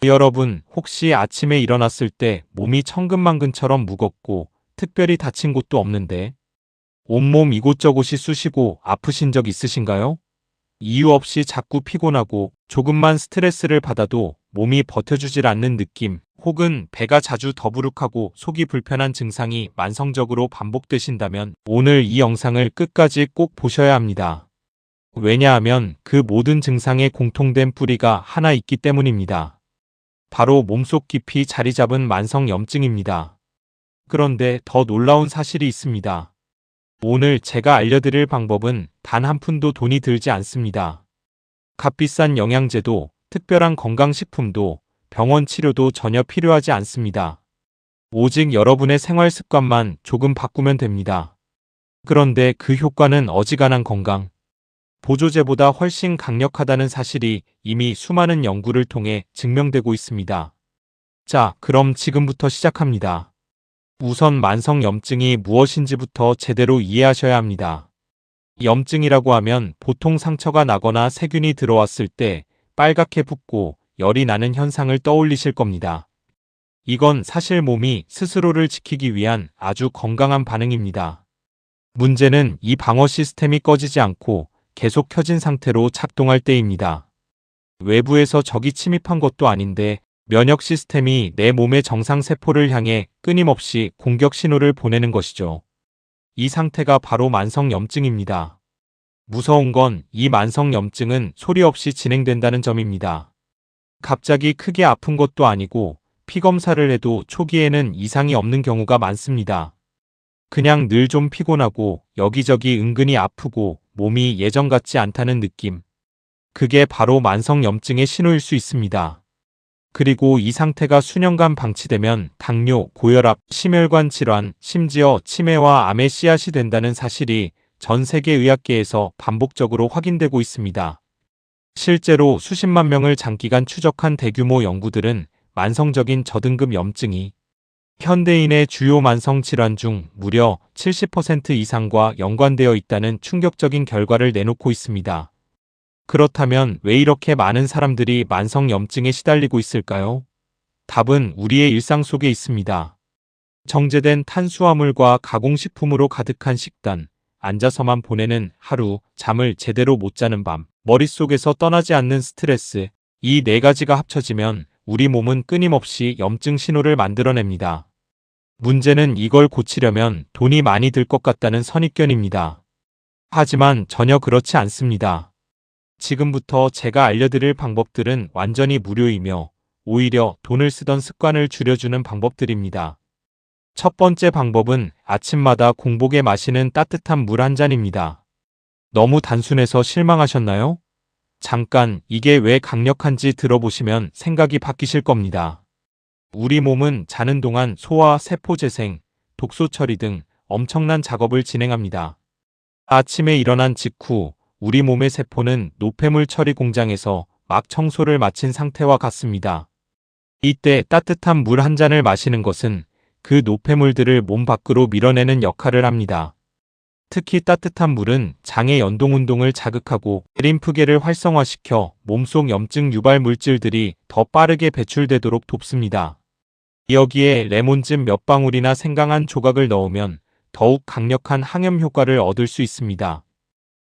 여러분, 혹시 아침에 일어났을 때 몸이 천근만근처럼 무겁고 특별히 다친 곳도 없는데 온몸 이곳저곳이 쑤시고 아프신 적 있으신가요? 이유 없이 자꾸 피곤하고 조금만 스트레스를 받아도 몸이 버텨주질 않는 느낌, 혹은 배가 자주 더부룩하고 속이 불편한 증상이 만성적으로 반복되신다면 오늘 이 영상을 끝까지 꼭 보셔야 합니다. 왜냐하면 그 모든 증상의 공통된 뿌리가 하나 있기 때문입니다. 바로 몸속 깊이 자리 잡은 만성염증입니다. 그런데 더 놀라운 사실이 있습니다. 오늘 제가 알려드릴 방법은 단 한 푼도 돈이 들지 않습니다. 값비싼 영양제도, 특별한 건강식품도, 병원 치료도 전혀 필요하지 않습니다. 오직 여러분의 생활 습관만 조금 바꾸면 됩니다. 그런데 그 효과는 어지간한 건강 보조제보다 훨씬 강력하다는 사실이 이미 수많은 연구를 통해 증명되고 있습니다. 자, 그럼 지금부터 시작합니다. 우선 만성염증이 무엇인지부터 제대로 이해하셔야 합니다. 염증이라고 하면 보통 상처가 나거나 세균이 들어왔을 때 빨갛게 붓고 열이 나는 현상을 떠올리실 겁니다. 이건 사실 몸이 스스로를 지키기 위한 아주 건강한 반응입니다. 문제는 이 방어 시스템이 꺼지지 않고 계속 켜진 상태로 작동할 때입니다. 외부에서 적이 침입한 것도 아닌데 면역 시스템이 내 몸의 정상 세포를 향해 끊임없이 공격 신호를 보내는 것이죠. 이 상태가 바로 만성염증입니다. 무서운 건 이 만성염증은 소리 없이 진행된다는 점입니다. 갑자기 크게 아픈 것도 아니고 피검사를 해도 초기에는 이상이 없는 경우가 많습니다. 그냥 늘 좀 피곤하고 여기저기 은근히 아프고 몸이 예전 같지 않다는 느낌. 그게 바로 만성염증의 신호일 수 있습니다. 그리고 이 상태가 수년간 방치되면 당뇨, 고혈압, 심혈관 질환, 심지어 치매와 암의 씨앗이 된다는 사실이 전 세계 의학계에서 반복적으로 확인되고 있습니다. 실제로 수십만 명을 장기간 추적한 대규모 연구들은 만성적인 저등급 염증이 현대인의 주요 만성 질환 중 무려 70% 이상과 연관되어 있다는 충격적인 결과를 내놓고 있습니다. 그렇다면 왜 이렇게 많은 사람들이 만성염증에 시달리고 있을까요? 답은 우리의 일상 속에 있습니다. 정제된 탄수화물과 가공식품으로 가득한 식단, 앉아서만 보내는 하루, 잠을 제대로 못 자는 밤, 머릿속에서 떠나지 않는 스트레스, 이 네 가지가 합쳐지면 우리 몸은 끊임없이 염증 신호를 만들어냅니다. 문제는 이걸 고치려면 돈이 많이 들 것 같다는 선입견입니다. 하지만 전혀 그렇지 않습니다. 지금부터 제가 알려드릴 방법들은 완전히 무료이며 오히려 돈을 쓰던 습관을 줄여주는 방법들입니다. 첫 번째 방법은 아침마다 공복에 마시는 따뜻한 물 한 잔입니다. 너무 단순해서 실망하셨나요? 잠깐 이게 왜 강력한지 들어보시면 생각이 바뀌실 겁니다. 우리 몸은 자는 동안 소화, 세포 재생, 독소 처리 등 엄청난 작업을 진행합니다. 아침에 일어난 직후 우리 몸의 세포는 노폐물 처리 공장에서 막 청소를 마친 상태와 같습니다. 이때 따뜻한 물 한 잔을 마시는 것은 그 노폐물들을 몸 밖으로 밀어내는 역할을 합니다. 특히 따뜻한 물은 장의 연동 운동을 자극하고 림프계를 활성화시켜 몸속 염증 유발 물질들이 더 빠르게 배출되도록 돕습니다. 여기에 레몬즙 몇 방울이나 생강 한 조각을 넣으면 더욱 강력한 항염 효과를 얻을 수 있습니다.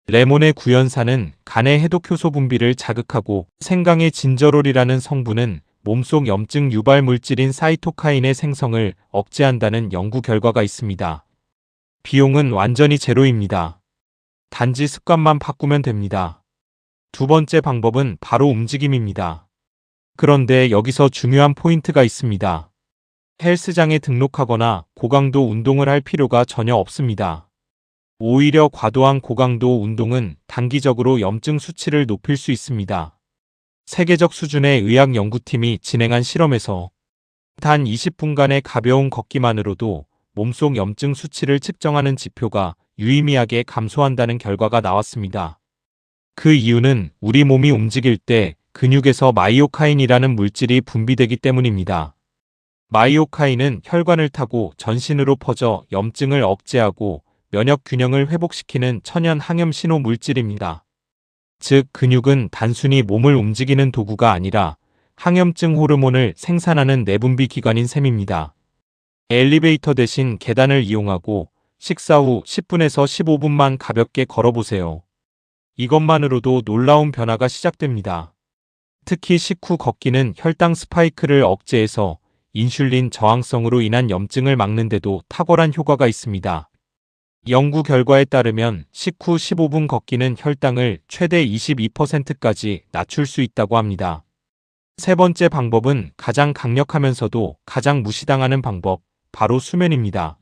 레몬의 구연산은 간의 해독 효소 분비를 자극하고 생강의 진저롤이라는 성분은 몸속 염증 유발 물질인 사이토카인의 생성을 억제한다는 연구 결과가 있습니다. 비용은 완전히 제로입니다. 단지 습관만 바꾸면 됩니다. 두 번째 방법은 바로 움직임입니다. 그런데 여기서 중요한 포인트가 있습니다. 헬스장에 등록하거나 고강도 운동을 할 필요가 전혀 없습니다. 오히려 과도한 고강도 운동은 단기적으로 염증 수치를 높일 수 있습니다. 세계적 수준의 의학 연구팀이 진행한 실험에서 단 20분간의 가벼운 걷기만으로도 몸속 염증 수치를 측정하는 지표가 유의미하게 감소한다는 결과가 나왔습니다. 그 이유는 우리 몸이 움직일 때 근육에서 마이오카인이라는 물질이 분비되기 때문입니다. 마이오카인은 혈관을 타고 전신으로 퍼져 염증을 억제하고 면역 균형을 회복시키는 천연 항염 신호 물질입니다. 즉, 근육은 단순히 몸을 움직이는 도구가 아니라 항염증 호르몬을 생산하는 내분비 기관인 셈입니다. 엘리베이터 대신 계단을 이용하고 식사 후 10분에서 15분만 가볍게 걸어보세요. 이것만으로도 놀라운 변화가 시작됩니다. 특히 식후 걷기는 혈당 스파이크를 억제해서 인슐린 저항성으로 인한 염증을 막는 데도 탁월한 효과가 있습니다. 연구 결과에 따르면 식후 15분 걷기는 혈당을 최대 22%까지 낮출 수 있다고 합니다. 세 번째 방법은 가장 강력하면서도 가장 무시당하는 방법, 바로 수면입니다.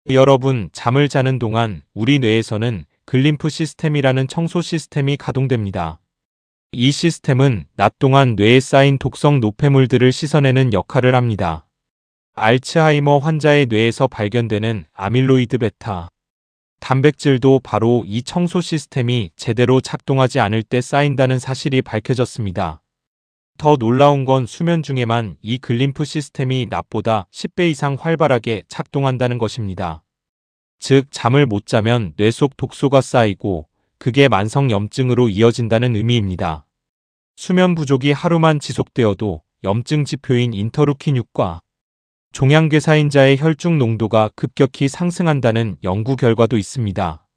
여러분, 잠을 자는 동안 우리 뇌에서는 글림프 시스템이라는 청소 시스템이 가동됩니다. 이 시스템은 낮 동안 뇌에 쌓인 독성 노폐물들을 씻어내는 역할을 합니다. 알츠하이머 환자의 뇌에서 발견되는 아밀로이드 베타 단백질도 바로 이 청소 시스템이 제대로 작동하지 않을 때 쌓인다는 사실이 밝혀졌습니다. 더 놀라운 건 수면 중에만 이 글림프 시스템이 낮보다 10배 이상 활발하게 작동한다는 것입니다. 즉, 잠을 못 자면 뇌 속 독소가 쌓이고 그게 만성 염증으로 이어진다는 의미입니다. 수면 부족이 하루만 지속되어도 염증 지표인 인터루킨6과 종양괴사인자의 혈중 농도가 급격히 상승한다는 연구 결과도 있습니다.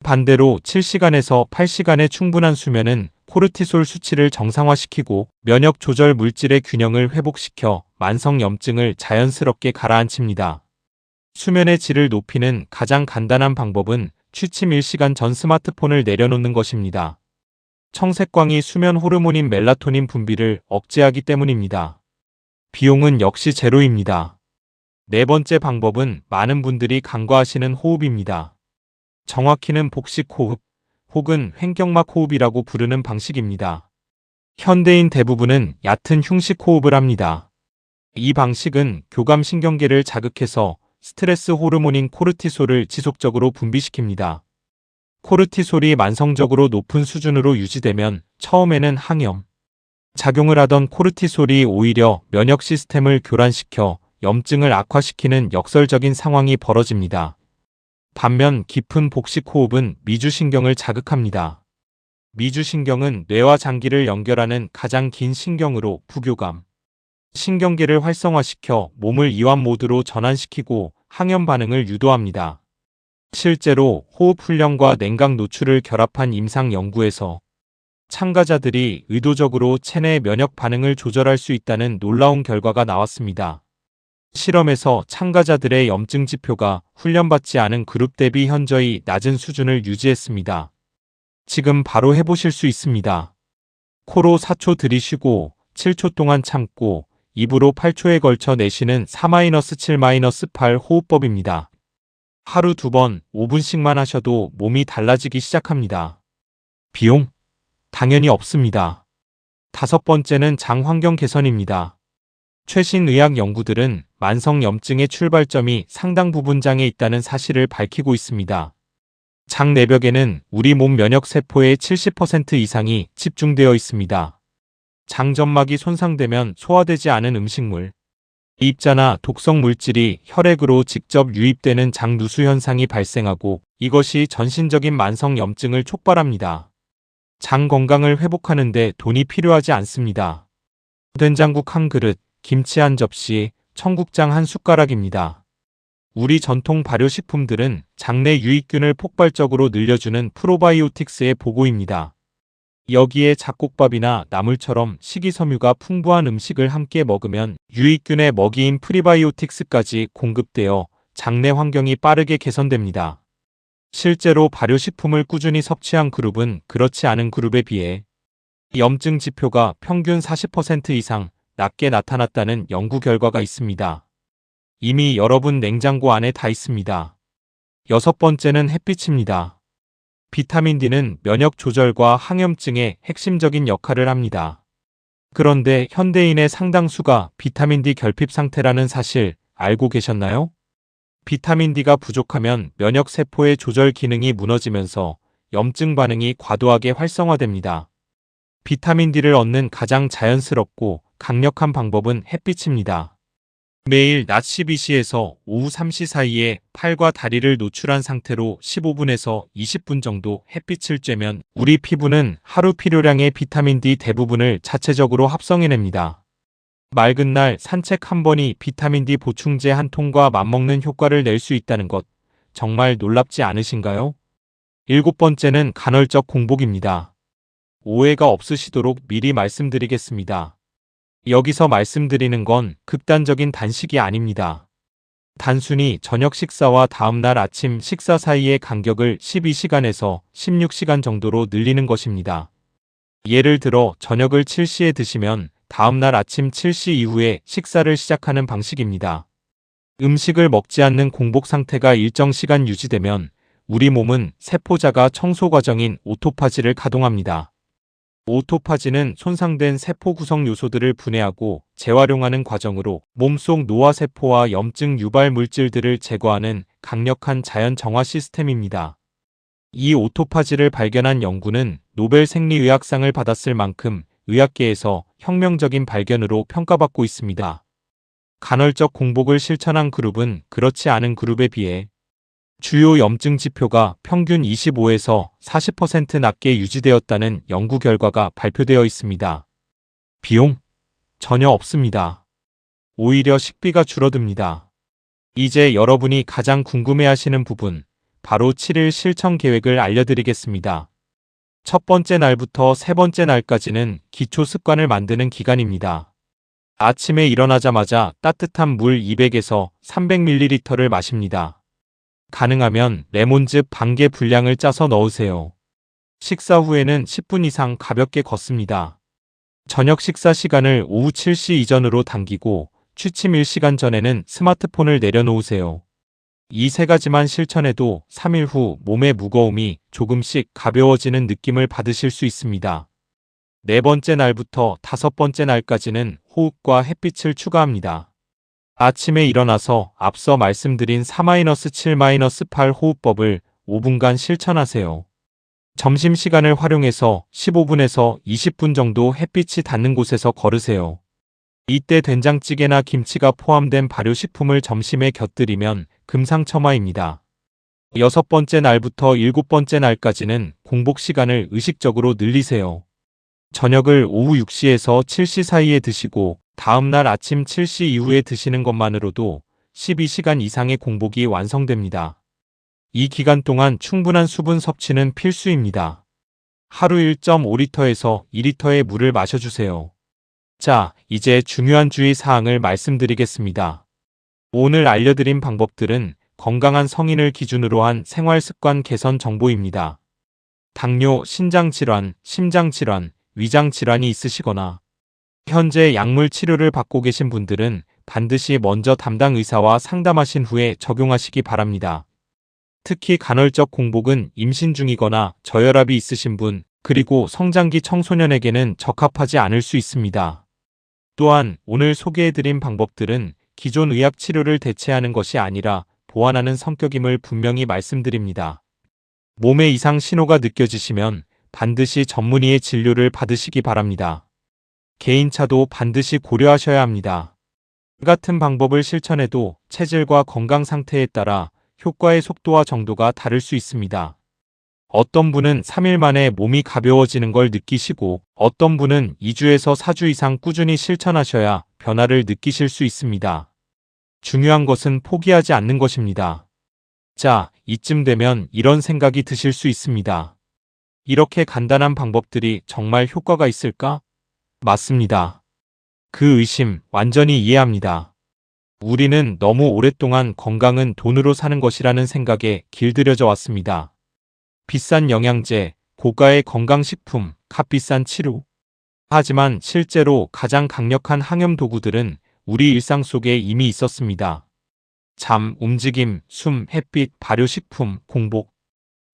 반대로 7시간에서 8시간의 충분한 수면은 코르티솔 수치를 정상화시키고 면역 조절 물질의 균형을 회복시켜 만성 염증을 자연스럽게 가라앉힙니다. 수면의 질을 높이는 가장 간단한 방법은 취침 1시간 전 스마트폰을 내려놓는 것입니다. 청색광이 수면 호르몬인 멜라토닌 분비를 억제하기 때문입니다. 비용은 역시 제로입니다. 네 번째 방법은 많은 분들이 간과하시는 호흡입니다. 정확히는 복식호흡 혹은 횡격막 호흡이라고 부르는 방식입니다. 현대인 대부분은 얕은 흉식호흡을 합니다. 이 방식은 교감신경계를 자극해서 스트레스 호르몬인 코르티솔을 지속적으로 분비시킵니다. 코르티솔이 만성적으로 높은 수준으로 유지되면 처음에는 항염 작용을 하던 코르티솔이 오히려 면역 시스템을 교란시켜 염증을 악화시키는 역설적인 상황이 벌어집니다. 반면 깊은 복식호흡은 미주신경을 자극합니다. 미주신경은 뇌와 장기를 연결하는 가장 긴 신경으로 부교감 신경계를 활성화시켜 몸을 이완 모드로 전환시키고 항염 반응을 유도합니다. 실제로 호흡 훈련과 냉각 노출을 결합한 임상 연구에서 참가자들이 의도적으로 체내 면역 반응을 조절할 수 있다는 놀라운 결과가 나왔습니다. 실험에서 참가자들의 염증 지표가 훈련받지 않은 그룹 대비 현저히 낮은 수준을 유지했습니다. 지금 바로 해보실 수 있습니다. 코로 4초 들이쉬고 7초 동안 참고 입으로 8초에 걸쳐 내쉬는 4-7-8 호흡법입니다. 하루 2번 5분씩만 하셔도 몸이 달라지기 시작합니다. 비용? 당연히 없습니다. 다섯 번째는 장 환경 개선입니다. 최신 의학 연구들은 만성 염증의 출발점이 상당 부분 장에 있다는 사실을 밝히고 있습니다. 장 내벽에는 우리 몸 면역 세포의 70% 이상이 집중되어 있습니다. 장 점막이 손상되면 소화되지 않은 음식물, 입자나 독성 물질이 혈액으로 직접 유입되는 장 누수 현상이 발생하고 이것이 전신적인 만성 염증을 촉발합니다. 장 건강을 회복하는 데 돈이 필요하지 않습니다. 된장국 한 그릇, 김치 한 접시, 청국장 한 숟가락입니다. 우리 전통 발효식품들은 장내 유익균을 폭발적으로 늘려주는 프로바이오틱스의 보고입니다. 여기에 잡곡밥이나 나물처럼 식이섬유가 풍부한 음식을 함께 먹으면 유익균의 먹이인 프리바이오틱스까지 공급되어 장내 환경이 빠르게 개선됩니다. 실제로 발효식품을 꾸준히 섭취한 그룹은 그렇지 않은 그룹에 비해 염증 지표가 평균 40% 이상 낮게 나타났다는 연구 결과가 있습니다. 이미 여러분 냉장고 안에 다 있습니다. 여섯 번째는 햇빛입니다. 비타민 D는 면역 조절과 항염증의 핵심적인 역할을 합니다. 그런데 현대인의 상당수가 비타민 D 결핍 상태라는 사실 알고 계셨나요? 비타민 D가 부족하면 면역 세포의 조절 기능이 무너지면서 염증 반응이 과도하게 활성화됩니다. 비타민 D를 얻는 가장 자연스럽고 강력한 방법은 햇빛입니다. 매일 낮 12시에서 오후 3시 사이에 팔과 다리를 노출한 상태로 15분에서 20분 정도 햇빛을 쬐면 우리 피부는 하루 필요량의 비타민 D 대부분을 자체적으로 합성해냅니다. 맑은 날 산책 한 번이 비타민 D 보충제 한 통과 맞먹는 효과를 낼 수 있다는 것, 정말 놀랍지 않으신가요? 일곱 번째는 간헐적 공복입니다. 오해가 없으시도록 미리 말씀드리겠습니다. 여기서 말씀드리는 건 극단적인 단식이 아닙니다. 단순히 저녁 식사와 다음날 아침 식사 사이의 간격을 12시간에서 16시간 정도로 늘리는 것입니다. 예를 들어 저녁을 7시에 드시면 다음날 아침 7시 이후에 식사를 시작하는 방식입니다. 음식을 먹지 않는 공복 상태가 일정 시간 유지되면 우리 몸은 세포자가 청소 과정인 오토파지를 가동합니다. 오토파지는 손상된 세포 구성 요소들을 분해하고 재활용하는 과정으로 몸속 노화세포와 염증 유발 물질들을 제거하는 강력한 자연 정화 시스템입니다. 이 오토파지를 발견한 연구는 노벨 생리의학상을 받았을 만큼 의학계에서 혁명적인 발견으로 평가받고 있습니다. 간헐적 공복을 실천한 그룹은 그렇지 않은 그룹에 비해 주요 염증 지표가 평균 25에서 40% 낮게 유지되었다는 연구 결과가 발표되어 있습니다. 비용? 전혀 없습니다. 오히려 식비가 줄어듭니다. 이제 여러분이 가장 궁금해하시는 부분, 바로 7일 실천 계획을 알려드리겠습니다. 첫 번째 날부터 세 번째 날까지는 기초 습관을 만드는 기간입니다. 아침에 일어나자마자 따뜻한 물 200에서 300ml를 마십니다. 가능하면 레몬즙 반개 분량을 짜서 넣으세요. 식사 후에는 10분 이상 가볍게 걷습니다. 저녁 식사 시간을 오후 7시 이전으로 당기고 취침 1시간 전에는 스마트폰을 내려놓으세요. 이 세 가지만 실천해도 3일 후 몸의 무거움이 조금씩 가벼워지는 느낌을 받으실 수 있습니다. 네 번째 날부터 다섯 번째 날까지는 호흡과 햇빛을 추가합니다. 아침에 일어나서 앞서 말씀드린 4-7-8 호흡법을 5분간 실천하세요. 점심시간을 활용해서 15분에서 20분 정도 햇빛이 닿는 곳에서 걸으세요. 이때 된장찌개나 김치가 포함된 발효식품을 점심에 곁들이면 금상첨화입니다. 여섯 번째 날부터 일곱 번째 날까지는 공복 시간을 의식적으로 늘리세요. 저녁을 오후 6시에서 7시 사이에 드시고 다음날 아침 7시 이후에 드시는 것만으로도 12시간 이상의 공복이 완성됩니다. 이 기간 동안 충분한 수분 섭취는 필수입니다. 하루 1.5리터에서 2리터의 물을 마셔주세요. 자, 이제 중요한 주의 사항을 말씀드리겠습니다. 오늘 알려드린 방법들은 건강한 성인을 기준으로 한 생활습관 개선 정보입니다. 당뇨, 신장질환, 심장질환, 위장질환이 있으시거나 현재 약물 치료를 받고 계신 분들은 반드시 먼저 담당 의사와 상담하신 후에 적용하시기 바랍니다. 특히 간헐적 공복은 임신 중이거나 저혈압이 있으신 분, 그리고 성장기 청소년에게는 적합하지 않을 수 있습니다. 또한 오늘 소개해드린 방법들은 기존 의학 치료를 대체하는 것이 아니라 보완하는 성격임을 분명히 말씀드립니다. 몸에 이상 신호가 느껴지시면 반드시 전문의의 진료를 받으시기 바랍니다. 개인차도 반드시 고려하셔야 합니다. 같은 방법을 실천해도 체질과 건강 상태에 따라 효과의 속도와 정도가 다를 수 있습니다. 어떤 분은 3일 만에 몸이 가벼워지는 걸 느끼시고 어떤 분은 2주에서 4주 이상 꾸준히 실천하셔야 변화를 느끼실 수 있습니다. 중요한 것은 포기하지 않는 것입니다. 자, 이쯤 되면 이런 생각이 드실 수 있습니다. 이렇게 간단한 방법들이 정말 효과가 있을까? 맞습니다. 그 의심 완전히 이해합니다. 우리는 너무 오랫동안 건강은 돈으로 사는 것이라는 생각에 길들여져 왔습니다. 비싼 영양제, 고가의 건강식품, 값비싼 치료. 하지만 실제로 가장 강력한 항염 도구들은 우리 일상 속에 이미 있었습니다. 잠, 움직임, 숨, 햇빛, 발효식품, 공복.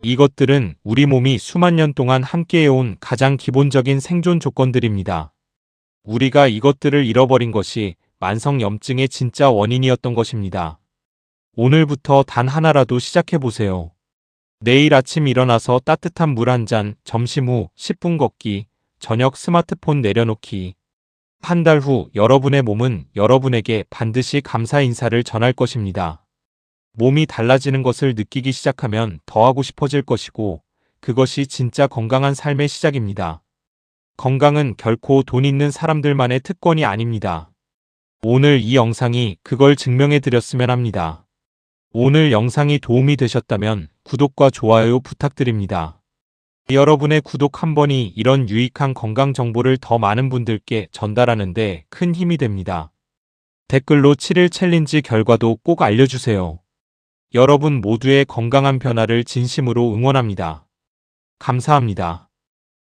이것들은 우리 몸이 수만 년 동안 함께해온 가장 기본적인 생존 조건들입니다. 우리가 이것들을 잃어버린 것이 만성염증의 진짜 원인이었던 것입니다. 오늘부터 단 하나라도 시작해보세요. 내일 아침 일어나서 따뜻한 물 한 잔, 점심 후 10분 걷기, 저녁 스마트폰 내려놓기. 한 달 후 여러분의 몸은 여러분에게 반드시 감사 인사를 전할 것입니다. 몸이 달라지는 것을 느끼기 시작하면 더 하고 싶어질 것이고, 그것이 진짜 건강한 삶의 시작입니다. 건강은 결코 돈 있는 사람들만의 특권이 아닙니다. 오늘 이 영상이 그걸 증명해 드렸으면 합니다. 오늘 영상이 도움이 되셨다면 구독과 좋아요 부탁드립니다. 여러분의 구독 한 번이 이런 유익한 건강 정보를 더 많은 분들께 전달하는 데 큰 힘이 됩니다. 댓글로 7일 챌린지 결과도 꼭 알려주세요. 여러분 모두의 건강한 변화를 진심으로 응원합니다. 감사합니다.